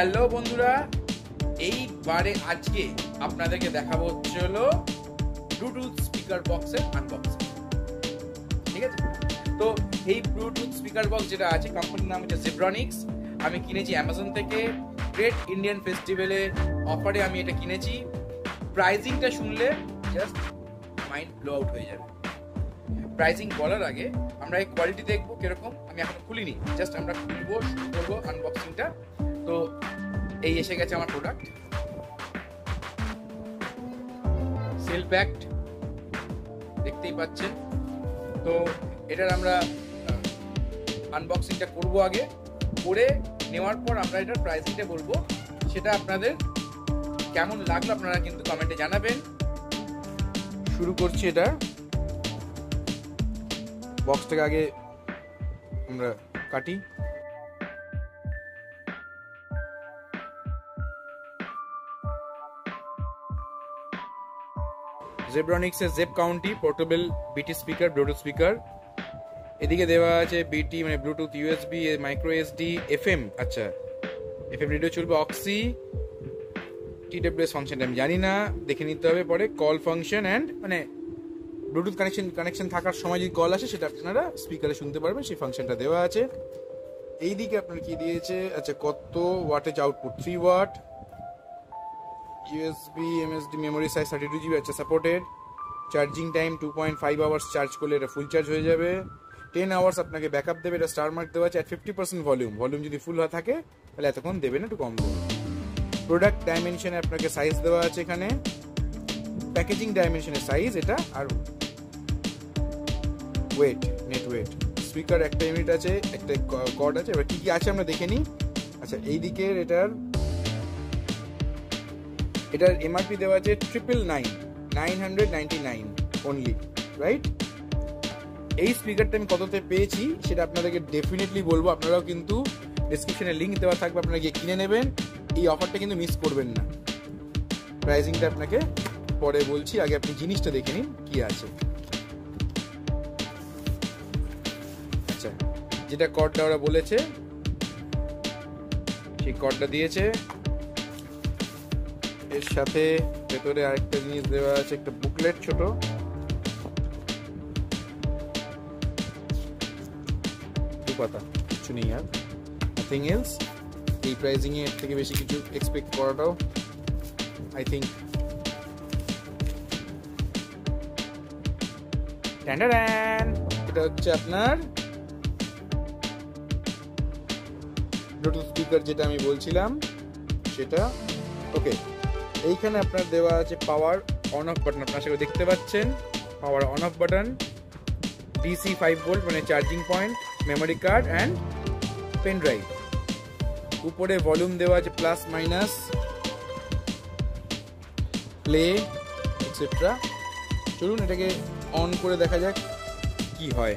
Hello বন্ধুরা, এইবারে আজকে আপনাদেরকে দেখাবো হচ্ছে হলো ব্লুটুথ স্পিকার বক্সের আনবক্সিং। ঠিক আছে, তো এই ব্লুটুথ স্পিকার বক্স যেটা আছে, কোম্পানির নাম হচ্ছে জেব্রনিক্স। আমি কিনেছি অ্যামাজন থেকে। গ্রেট ইন্ডিয়ান ফেস্টিভ্যালে অফারে আমি এটা কিনেছি। প্রাইজিংটা শুনলে জাস্ট মাইন্ড ব্লো আউট হয়ে যাবে। প্রাইজিং বলার আগে আমরা এই কোয়ালিটি দেখবো কিরকম। আমি এখন খুলিনি, জাস্ট আমরা খুলবো, শুরু করবো আনবক্সিংটা। তো এই এসে গেছে আমার প্রোডাক্ট, সিল প্যাকড, দেখতেই পাচ্ছেন। তো এটার আমরা আনবক্সিংটা করব। আগে করে নেওয়ার পর আমরা এটার প্রাইসিংটা বলবো। সেটা আপনাদের কেমন লাগলো আপনারা কিন্তু কমেন্টে জানাবেন। শুরু করছি। এটা বক্সটাকে আগে আমরা কাটি। জেব্রনিক্সের জেব কাউন্টি পোর্টেবল বিটি স্পিকার, ব্লুটুথ স্পিকার। এদিকে দেওয়া আছে বিটি মানে Bluetooth, USB, micro SD, FM. আচ্ছা, এফএম রেডিও চলবে, অক্সি, টিডব্লিউএস ফাংশনটা আমি জানি না, দেখে নিতে হবে পরে। কল ফাংশন অ্যান্ড মানে ব্লুটুথ কানেকশন থাকার সময় যদি কল আসে সেটা আপনারা স্পিকারে শুনতে পারবেন, সেই ফাংশনটা দেওয়া আছে। এইদিকে আপনার কি দিয়েছে, আচ্ছা কত wattage output, 3 watt, USB, MSD, memory size 32 GB, আচ্ছা supported. Charging time 2.5 hours, charge করলে এটা ফুল চার্জ হয়ে যাবে। 10 আওয়ার্স আপনাকে ব্যাকআপ দেবে। এটা স্টার মার্ক দেওয়া আছে। at 50% ভলিউম যদি ফুল থাকে তাহলে এতক্ষণ দেবে না, একটু কম দেবে। প্রোডাক্ট ডাইমেনশনে আপনাকে সাইজ দেওয়া আছে এখানে, প্যাকেজিং ডাইমেনশনের সাইজ এটা, আর ওয়েট, নেট ওয়েট। স্পিকার একটা ইউনিট আছে, একটা কর্ড আছে। এবার কি কি আছে আমরা দেখে নিই। আচ্ছা, এই দিকের এটার এমআরপি দেওয়া আছে 999 অনলি, রাইট? এই স্পিকারটা আমি কততে পেয়েছি সেটা আপনাদেরকে ডেফিনেটলি বলবো। আপনারাও কিন্তু ডেসক্রিপশনে লিঙ্ক দেওয়া থাকবে, আপনারা গিয়ে কিনে নেবেন। এই অফারটা কিন্তু মিস করবেন না। প্রাইসিংটা আপনাকে পরে বলছি, আগে আপনি জিনিসটা দেখে নিন কি আছে। আচ্ছা, যেটা কর্ডটা ওরা বলেছে সেই কর্ডটা দিয়েছে। এর সাথে ভেতরে আরেকটা জিনিস দেওয়া আছে, একটা বুকলেট ছোট। কথা কিছু নেই আর, নাথিং এলস। এই প্রাইজিং এর থেকে বেশি কিছু এক্সপেক্ট করাটাও আই থিঙ্ক। এটা হচ্ছে আপনার ব্লুটুথ স্পিকার, যেটা আমি বলছিলাম সেটা। ওকে, এইখানে আপনার দেওয়া আছে পাওয়ার অন অফ বাটন, আপনার সেটা দেখতে পাচ্ছেন। Power on off button, DC 5 volt মানে charging point, memory card and pen drive. উপরে ভলিউম দেওয়া আছে প্লাস মাইনাস, প্লে এটসেট্রা। চলুন এটাকে অন করে দেখা যাক কি হয়।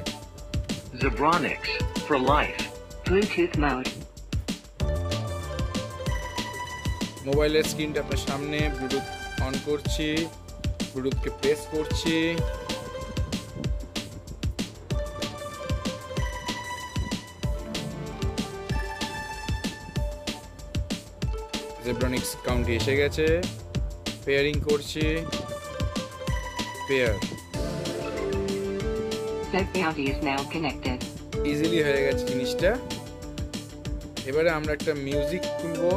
Zebronics for life. Bluetooth mode. মোবাইলের স্ক্রিনটা আপনার সামনে, ব্লুটুথ অন করছি, ব্লুটুথকে প্রেস করছি। জেব্রনিক্স কাউন্টি এসে গেছে। পেয়ারিং করছি, pair. Zebcounty is now connected. Easily হয়ে গেছে জিনিসটা। এবারে আমরা একটা মিউজিক খুলবো।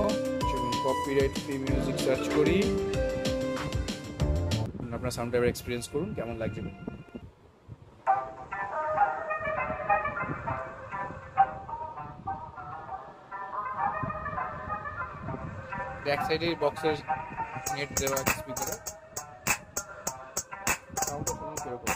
চলুন কপিরাইট ফ্রি মিউজিক সার্চ করি। আপনার সাউন্ডটা এবার এক্সপিরিয়েন্স করুন কেমন লাগছে। ব্যাক সাইডে বক্সের নেট দেওয়া আছে স্পিকারে। সাউন্ডটা শুনুন কিরকম।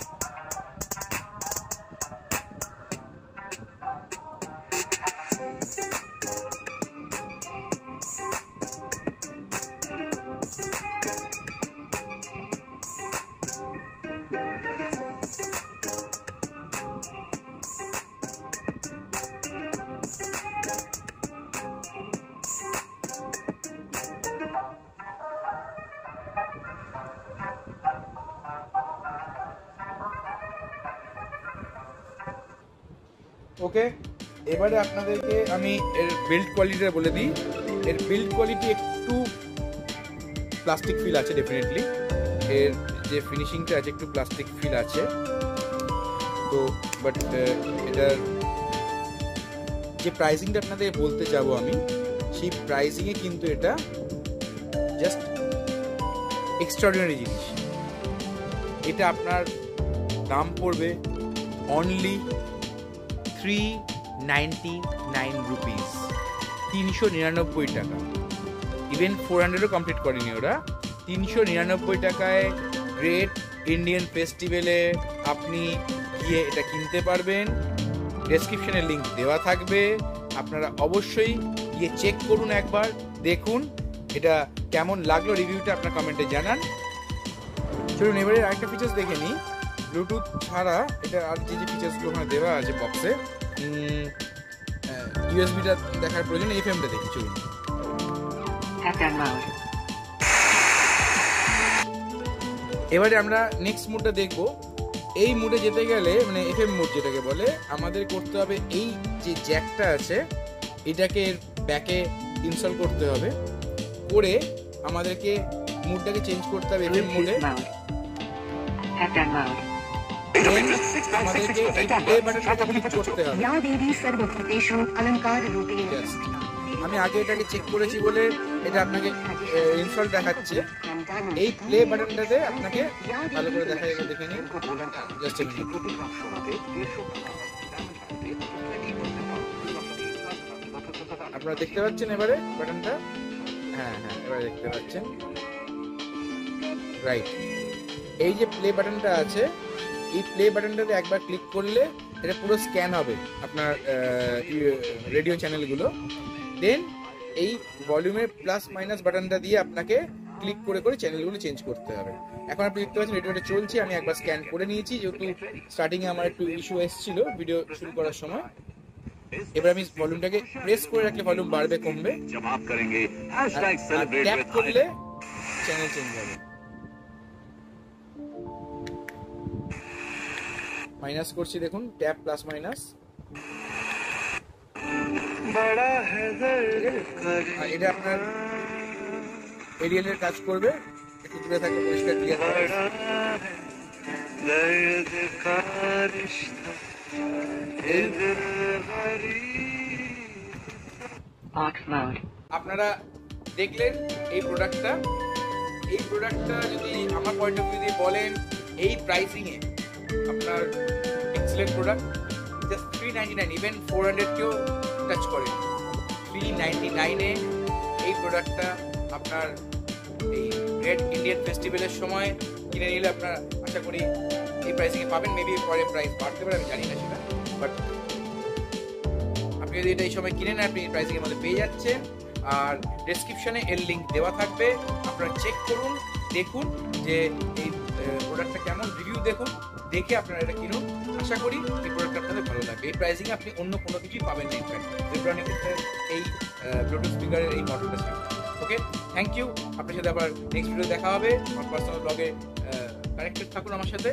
ওকে, এবারে আপনাদেরকে আমি এর বিল্ড কোয়ালিটিটা বলে দিই। এর বিল্ড কোয়ালিটি একটু প্লাস্টিক ফিল আছে ডেফিনেটলি, এর যে ফিনিশিংটা আছে একটু প্লাস্টিক ফিল আছে। তো বাট এটার যে প্রাইসিংটা আপনাদের বলতে যাব আমি, সেই প্রাইসিংয়ে কিন্তু এটা জাস্ট এক্সট্রাঅর্ডিনারি জিনিস। এটা আপনার দাম পড়বে অনলি 399 রুপিস, 399 টাকা। ইভেন 400ও কমপ্লিট করেনি ওরা। 399 টাকায় গ্রেট ইন্ডিয়ান ফেস্টিভ্যালে আপনি গিয়ে এটা কিনতে পারবেন। ডেসক্রিপশনে লিঙ্ক দেওয়া থাকবে, আপনারা অবশ্যই গিয়ে চেক করুন, একবার দেখুন এটা কেমন লাগলো, রিভিউটা আপনার কমেন্টে জানান। চলুন এবারে আরেকটা ফিচার্স দেখে নিই। ব্লুটুথ ছাড়া এটা আর যে যে ফিচার্সগুলো ওখানে দেওয়া আছে বক্সে, ইউএসবিটা দেখার প্রয়োজন, এফএমটা দেখি। চলুন FM mode. এবারে আমরা নেক্সট মুডটা দেখবো। এই মুডে যেতে গেলে, মানে এফএম মুড যেটাকে বলে, আমাদের করতে হবে এই যে জ্যাকটা আছে এটাকে ব্যাকে ইনস্টল করতে হবে, করে আমাদেরকে মুডটাকে চেঞ্জ করতে হবে এফএম মুডে। Bluetooth mode. FM mode. আমাদেরকে এই প্লে বাটনটাকে ক্লিক করতে হবে। या देवी सर्वभूतेषु अलंकार रूपिणी Yes. আমি আগে এটাকে চেক করেছি বলে এটা আপনাকে ইনস্টল দেখাচ্ছে। এই প্লে বাটনটাতে আপনাকে ভালো করে দেখা যাবে, দেখে নিন। Just a minute. আপনারা দেখতে পাচ্ছেন এবারে বাটনটা? হ্যাঁ হ্যাঁ, এবারে দেখতে পাচ্ছেন। রাইট, এই যে প্লে বাটনটা আছে, এই প্লে বাটনটাতে একবার ক্লিক করলে এটা পুরো স্ক্যান হবে আপনার রেডিও চ্যানেলগুলো। দেন এই ভলিউমের প্লাস মাইনাস বাটনটা দিয়ে আপনাকে ক্লিক করে করে চ্যানেলগুলো চেঞ্জ করতে হবে। এখন আপনি দেখতে পাচ্ছেন রেডিওটা চলছে, আমি একবার স্ক্যান করে নিয়েছি, যেহেতু স্টার্টিংয়ে আমার একটু ইস্যু এসেছিল ভিডিও শুরু করার সময়। এবার আমি ভলিউমটাকে প্রেস করে রাখলে ভলিউম বাড়বে কমবে, ট্যাপ করলে চ্যানেল চেঞ্জ হবে। মাইনাস করছি দেখুন, ট্যাপ প্লাস মাইনাস। এটা আপনার এরিয়ালের কাজ করবে, একটু দূরে থাকলে পরিষ্কার ক্লিয়ার হবে। Box mode. আপনারা দেখলেন এই প্রোডাক্টটা। এই প্রোডাক্টটা যদি আমার পয়েন্ট অফ ভিউ দিয়ে বলেন, এই প্রাইসিংয়ে আপনার এক্সেলেন্ট প্রোডাক্ট। জাস্ট 399, ইভেন 400কেও টাচ করে। 399-এ এই প্রোডাক্টটা আপনার এই গ্রেট ইন্ডিয়ান ফেস্টিভ্যালের সময় কিনে নিলে আপনার আশা করি এই প্রাইসিংয়ে পাবেন। মেবি পরে প্রাইস বাড়তে পারে, আমি জানি না সেটা, বাট আপনি যদি এটা এই সময় কিনে নেন আপনি এই প্রাইসিংয়ের মধ্যে পেয়ে যাচ্ছেন। আর ডেসক্রিপশনে এর লিঙ্ক দেওয়া থাকবে, আপনারা চেক করুন, দেখুন যে এই প্রোডাক্টটা কেমন, রিভিউ দেখুন, দেখে আপনারা এটা কিনুন। আশা করি এই প্রোডাক্টটা আপনাদের ভালো লাগবে। এই প্রাইসিংয়ে আপনি অন্য কোনো কিছুই পাবেন না ইনফ্যাক্ট জেব্রানিক্সের এই ব্লুটুথ স্পিকারের এই মডেলটা ছিল। ওকে, থ্যাংক ইউ। আপনার সাথে আবার নেক্সট ভিডিও দেখা হবে। আমার পার্সোনাল ব্লগে কানেক্টেড থাকুন আমার সাথে।